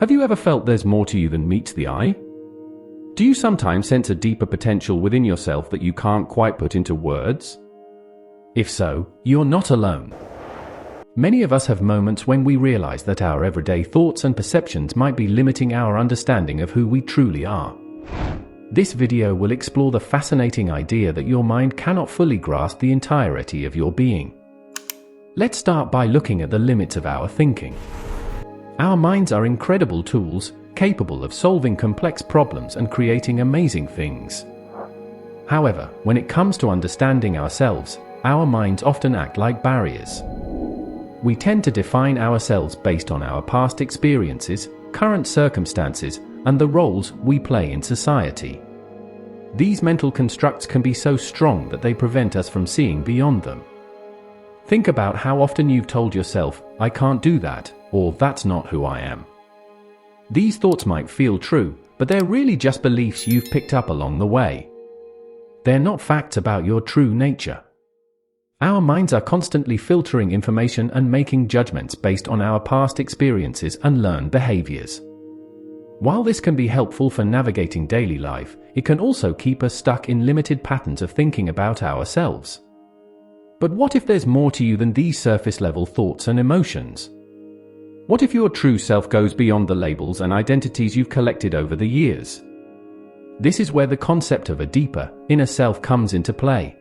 Have you ever felt there's more to you than meets the eye? Do you sometimes sense a deeper potential within yourself that you can't quite put into words? If so, you're not alone. Many of us have moments when we realize that our everyday thoughts and perceptions might be limiting our understanding of who we truly are. This video will explore the fascinating idea that your mind cannot fully grasp the entirety of your being. Let's start by looking at the limits of our thinking. Our minds are incredible tools, capable of solving complex problems and creating amazing things. However, when it comes to understanding ourselves, our minds often act like barriers. We tend to define ourselves based on our past experiences, current circumstances, and the roles we play in society. These mental constructs can be so strong that they prevent us from seeing beyond them. Think about how often you've told yourself, "I can't do that," or "that's not who I am." These thoughts might feel true, but they're really just beliefs you've picked up along the way. They're not facts about your true nature. Our minds are constantly filtering information and making judgments based on our past experiences and learned behaviors. While this can be helpful for navigating daily life, it can also keep us stuck in limited patterns of thinking about ourselves. But what if there's more to you than these surface-level thoughts and emotions? What if your true self goes beyond the labels and identities you've collected over the years? This is where the concept of a deeper, inner self comes into play.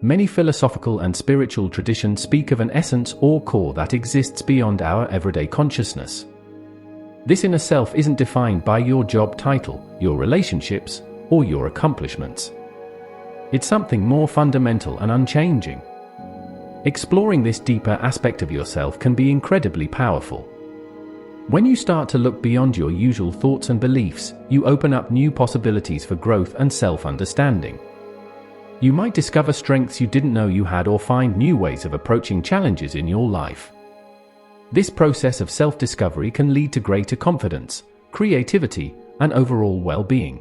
Many philosophical and spiritual traditions speak of an essence or core that exists beyond our everyday consciousness. This inner self isn't defined by your job title, your relationships, or your accomplishments. It's something more fundamental and unchanging. Exploring this deeper aspect of yourself can be incredibly powerful. When you start to look beyond your usual thoughts and beliefs, you open up new possibilities for growth and self-understanding. You might discover strengths you didn't know you had or find new ways of approaching challenges in your life. This process of self-discovery can lead to greater confidence, creativity, and overall well-being.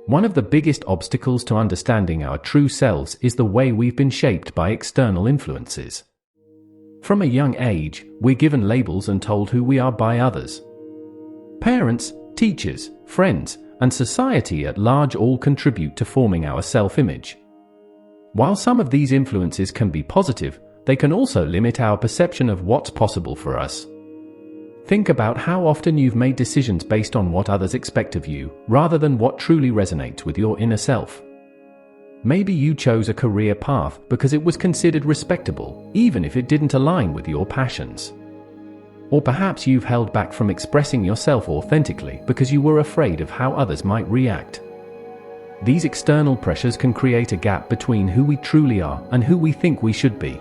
One of the biggest obstacles to understanding our true selves is the way we've been shaped by external influences. From a young age, we're given labels and told who we are by others. Parents, teachers, friends, and society at large all contribute to forming our self-image. While some of these influences can be positive, they can also limit our perception of what's possible for us. Think about how often you've made decisions based on what others expect of you, rather than what truly resonates with your inner self. Maybe you chose a career path because it was considered respectable, even if it didn't align with your passions. Or perhaps you've held back from expressing yourself authentically because you were afraid of how others might react. These external pressures can create a gap between who we truly are and who we think we should be.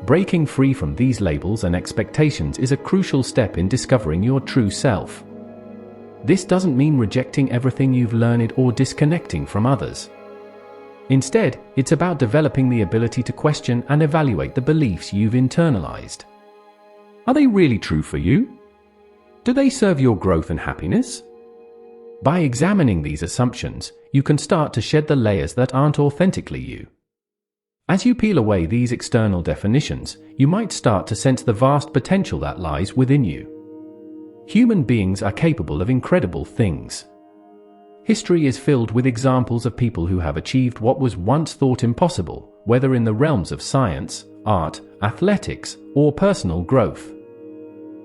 Breaking free from these labels and expectations is a crucial step in discovering your true self. This doesn't mean rejecting everything you've learned or disconnecting from others. Instead, it's about developing the ability to question and evaluate the beliefs you've internalized. Are they really true for you? Do they serve your growth and happiness? By examining these assumptions, you can start to shed the layers that aren't authentically you. As you peel away these external definitions, you might start to sense the vast potential that lies within you. Human beings are capable of incredible things. History is filled with examples of people who have achieved what was once thought impossible, whether in the realms of science, art, athletics, or personal growth.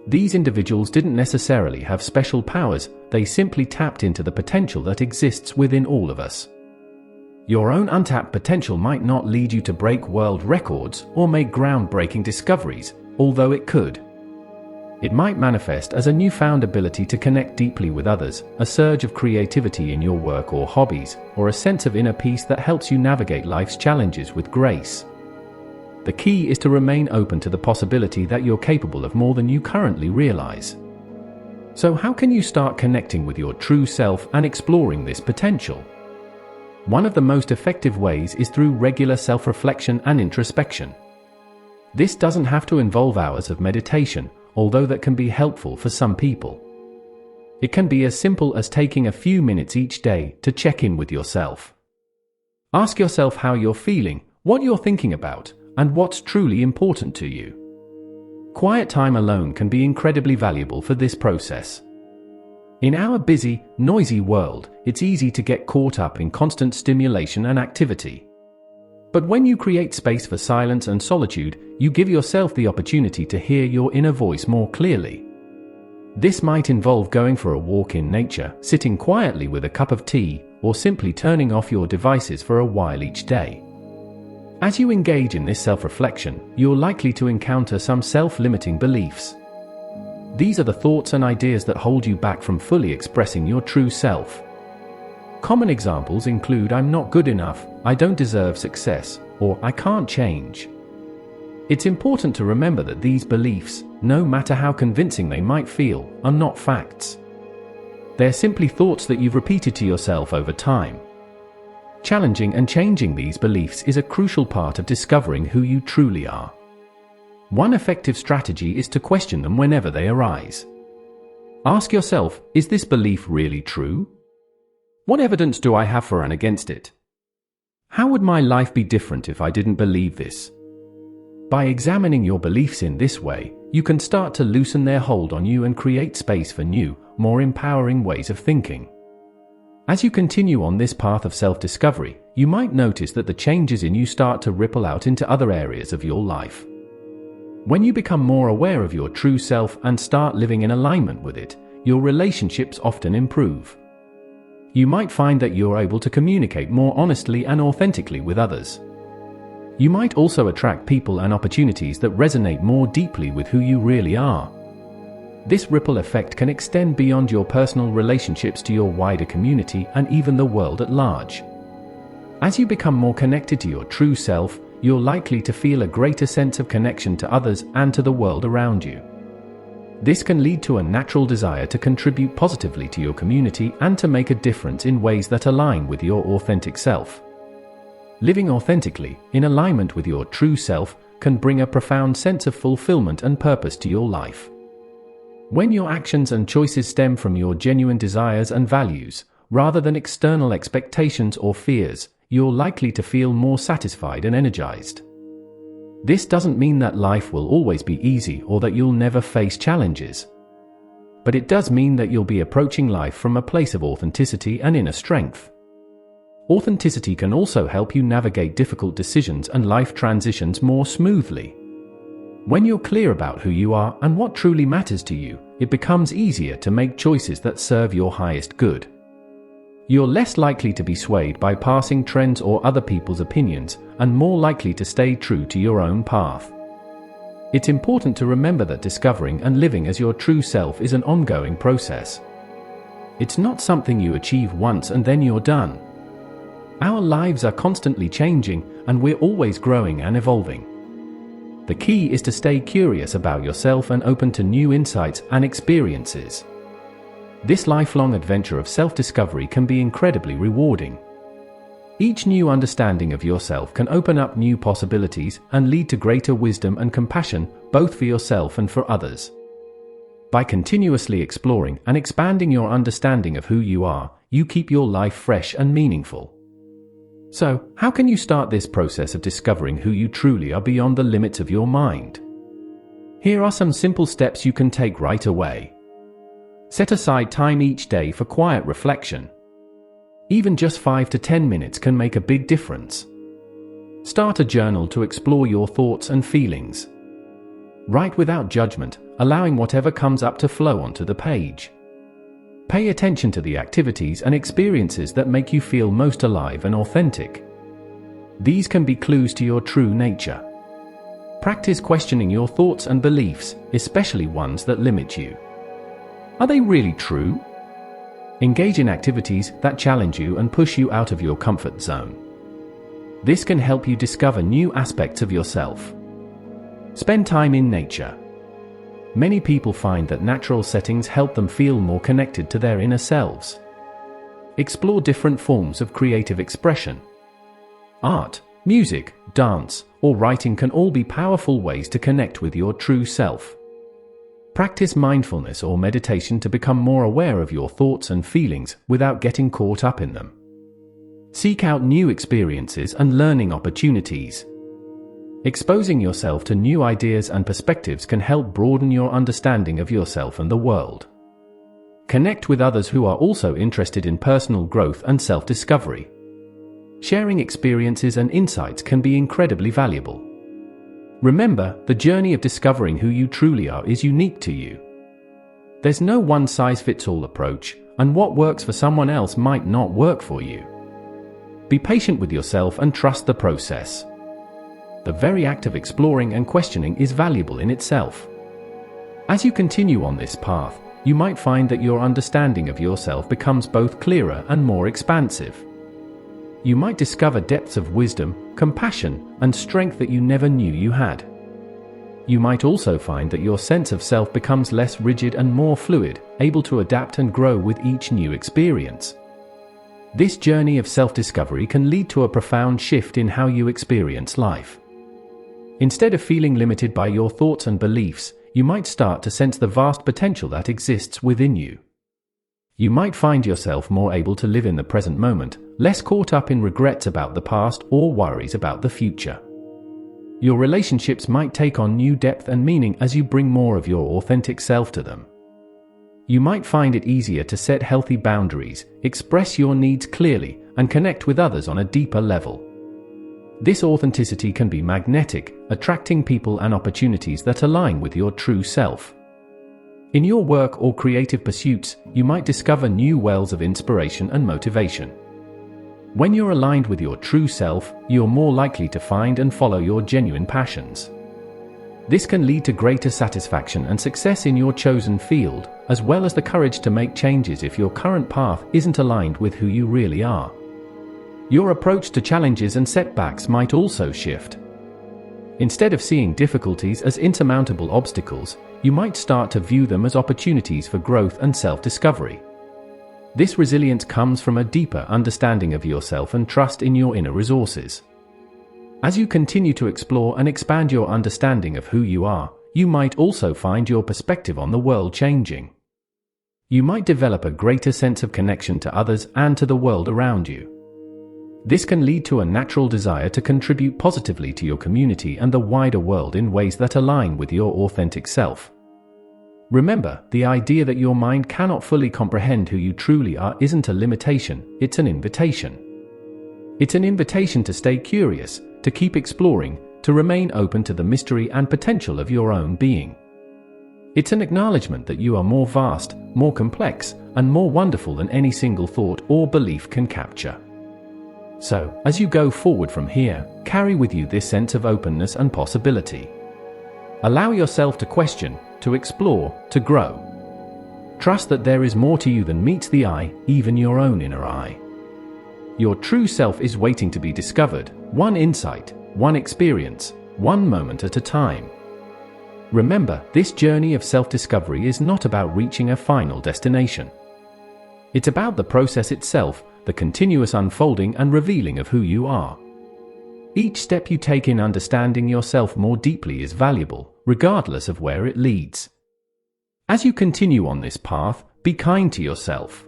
These individuals didn't necessarily have special powers, they simply tapped into the potential that exists within all of us. Your own untapped potential might not lead you to break world records or make groundbreaking discoveries, although it could. It might manifest as a newfound ability to connect deeply with others, a surge of creativity in your work or hobbies, or a sense of inner peace that helps you navigate life's challenges with grace. The key is to remain open to the possibility that you're capable of more than you currently realize. So how can you start connecting with your true self and exploring this potential? One of the most effective ways is through regular self-reflection and introspection. This doesn't have to involve hours of meditation, although that can be helpful for some people. It can be as simple as taking a few minutes each day to check in with yourself. Ask yourself how you're feeling, what you're thinking about, and what's truly important to you. Quiet time alone can be incredibly valuable for this process. In our busy, noisy world, it's easy to get caught up in constant stimulation and activity. But when you create space for silence and solitude, you give yourself the opportunity to hear your inner voice more clearly. This might involve going for a walk in nature, sitting quietly with a cup of tea, or simply turning off your devices for a while each day. As you engage in this self-reflection, you're likely to encounter some self-limiting beliefs. These are the thoughts and ideas that hold you back from fully expressing your true self. Common examples include "I'm not good enough," "I don't deserve success," or "I can't change." It's important to remember that these beliefs, no matter how convincing they might feel, are not facts. They're simply thoughts that you've repeated to yourself over time. Challenging and changing these beliefs is a crucial part of discovering who you truly are. One effective strategy is to question them whenever they arise. Ask yourself, is this belief really true? What evidence do I have for and against it? How would my life be different if I didn't believe this? By examining your beliefs in this way, you can start to loosen their hold on you and create space for new, more empowering ways of thinking. As you continue on this path of self-discovery, you might notice that the changes in you start to ripple out into other areas of your life. When you become more aware of your true self and start living in alignment with it, your relationships often improve. You might find that you're able to communicate more honestly and authentically with others. You might also attract people and opportunities that resonate more deeply with who you really are. This ripple effect can extend beyond your personal relationships to your wider community and even the world at large. As you become more connected to your true self, you're likely to feel a greater sense of connection to others and to the world around you. This can lead to a natural desire to contribute positively to your community and to make a difference in ways that align with your authentic self. Living authentically, in alignment with your true self, can bring a profound sense of fulfillment and purpose to your life. When your actions and choices stem from your genuine desires and values, rather than external expectations or fears, you're likely to feel more satisfied and energized. This doesn't mean that life will always be easy or that you'll never face challenges. But it does mean that you'll be approaching life from a place of authenticity and inner strength. Authenticity can also help you navigate difficult decisions and life transitions more smoothly. When you're clear about who you are and what truly matters to you, it becomes easier to make choices that serve your highest good. You're less likely to be swayed by passing trends or other people's opinions, and more likely to stay true to your own path. It's important to remember that discovering and living as your true self is an ongoing process. It's not something you achieve once and then you're done. Our lives are constantly changing, and we're always growing and evolving. The key is to stay curious about yourself and open to new insights and experiences. This lifelong adventure of self-discovery can be incredibly rewarding. Each new understanding of yourself can open up new possibilities and lead to greater wisdom and compassion, both for yourself and for others. By continuously exploring and expanding your understanding of who you are, you keep your life fresh and meaningful. So, how can you start this process of discovering who you truly are beyond the limits of your mind? Here are some simple steps you can take right away. Set aside time each day for quiet reflection. Even just 5 to 10 minutes can make a big difference. Start a journal to explore your thoughts and feelings. Write without judgment, allowing whatever comes up to flow onto the page. Pay attention to the activities and experiences that make you feel most alive and authentic. These can be clues to your true nature. Practice questioning your thoughts and beliefs, especially ones that limit you. Are they really true? Engage in activities that challenge you and push you out of your comfort zone. This can help you discover new aspects of yourself. Spend time in nature. Many people find that natural settings help them feel more connected to their inner selves. Explore different forms of creative expression. Art, music, dance, or writing can all be powerful ways to connect with your true self. Practice mindfulness or meditation to become more aware of your thoughts and feelings without getting caught up in them. Seek out new experiences and learning opportunities. Exposing yourself to new ideas and perspectives can help broaden your understanding of yourself and the world. Connect with others who are also interested in personal growth and self-discovery. Sharing experiences and insights can be incredibly valuable. Remember, the journey of discovering who you truly are is unique to you. There's no one-size-fits-all approach, and what works for someone else might not work for you. Be patient with yourself and trust the process. The very act of exploring and questioning is valuable in itself. As you continue on this path, you might find that your understanding of yourself becomes both clearer and more expansive. You might discover depths of wisdom, compassion, and strength that you never knew you had. You might also find that your sense of self becomes less rigid and more fluid, able to adapt and grow with each new experience. This journey of self-discovery can lead to a profound shift in how you experience life. Instead of feeling limited by your thoughts and beliefs, you might start to sense the vast potential that exists within you. You might find yourself more able to live in the present moment, less caught up in regrets about the past or worries about the future. Your relationships might take on new depth and meaning as you bring more of your authentic self to them. You might find it easier to set healthy boundaries, express your needs clearly, and connect with others on a deeper level. This authenticity can be magnetic, attracting people and opportunities that align with your true self. In your work or creative pursuits, you might discover new wells of inspiration and motivation. When you're aligned with your true self, you're more likely to find and follow your genuine passions. This can lead to greater satisfaction and success in your chosen field, as well as the courage to make changes if your current path isn't aligned with who you really are. Your approach to challenges and setbacks might also shift. Instead of seeing difficulties as insurmountable obstacles, you might start to view them as opportunities for growth and self-discovery. This resilience comes from a deeper understanding of yourself and trust in your inner resources. As you continue to explore and expand your understanding of who you are, you might also find your perspective on the world changing. You might develop a greater sense of connection to others and to the world around you. This can lead to a natural desire to contribute positively to your community and the wider world in ways that align with your authentic self. Remember, the idea that your mind cannot fully comprehend who you truly are isn't a limitation, it's an invitation. It's an invitation to stay curious, to keep exploring, to remain open to the mystery and potential of your own being. It's an acknowledgement that you are more vast, more complex, and more wonderful than any single thought or belief can capture. So, as you go forward from here, carry with you this sense of openness and possibility. Allow yourself to question, to explore, to grow. Trust that there is more to you than meets the eye, even your own inner eye. Your true self is waiting to be discovered, one insight, one experience, one moment at a time. Remember, this journey of self-discovery is not about reaching a final destination. It's about the process itself, the continuous unfolding and revealing of who you are. Each step you take in understanding yourself more deeply is valuable, regardless of where it leads. As you continue on this path, be kind to yourself.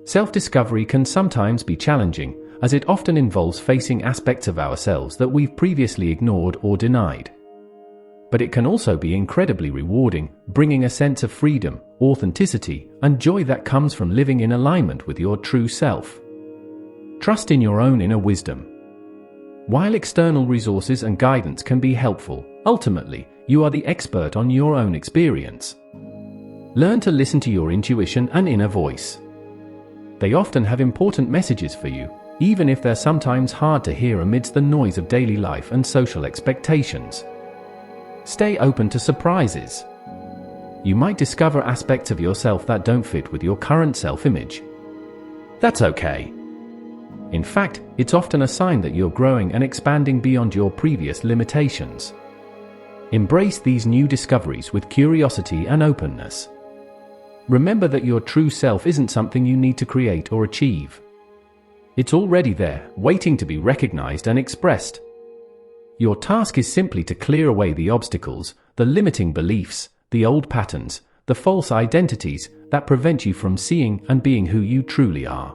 Self-discovery can sometimes be challenging, as it often involves facing aspects of ourselves that we've previously ignored or denied. But it can also be incredibly rewarding, bringing a sense of freedom, authenticity, and joy that comes from living in alignment with your true self. Trust in your own inner wisdom. While external resources and guidance can be helpful, ultimately, you are the expert on your own experience. Learn to listen to your intuition and inner voice. They often have important messages for you, even if they're sometimes hard to hear amidst the noise of daily life and social expectations. Stay open to surprises. You might discover aspects of yourself that don't fit with your current self-image. That's okay. In fact, it's often a sign that you're growing and expanding beyond your previous limitations. Embrace these new discoveries with curiosity and openness. Remember that your true self isn't something you need to create or achieve. It's already there, waiting to be recognized and expressed. Your task is simply to clear away the obstacles, the limiting beliefs, the old patterns, the false identities that prevent you from seeing and being who you truly are.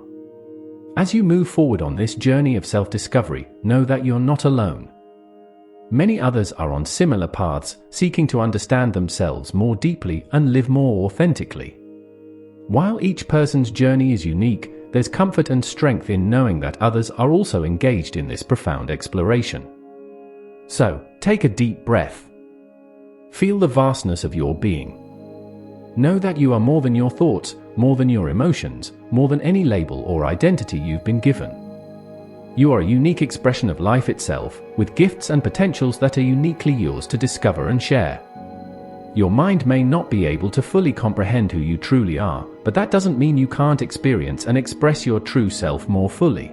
As you move forward on this journey of self-discovery, know that you're not alone. Many others are on similar paths, seeking to understand themselves more deeply and live more authentically. While each person's journey is unique, there's comfort and strength in knowing that others are also engaged in this profound exploration. So, take a deep breath. Feel the vastness of your being. Know that you are more than your thoughts, more than your emotions, more than any label or identity you've been given. You are a unique expression of life itself, with gifts and potentials that are uniquely yours to discover and share. Your mind may not be able to fully comprehend who you truly are, but that doesn't mean you can't experience and express your true self more fully.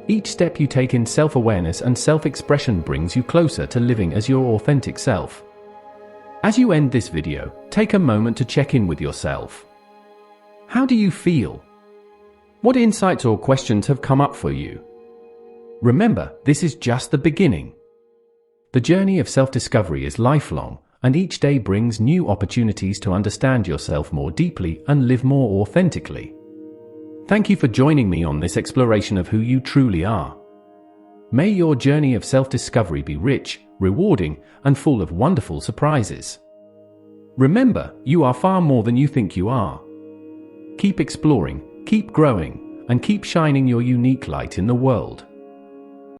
Each step you take in self-awareness and self-expression brings you closer to living as your authentic self. As you end this video, take a moment to check in with yourself. How do you feel? What insights or questions have come up for you? Remember, this is just the beginning. The journey of self-discovery is lifelong, and each day brings new opportunities to understand yourself more deeply and live more authentically. Thank you for joining me on this exploration of who you truly are. May your journey of self-discovery be rich, rewarding, and full of wonderful surprises. Remember, you are far more than you think you are. Keep exploring, keep growing, and keep shining your unique light in the world.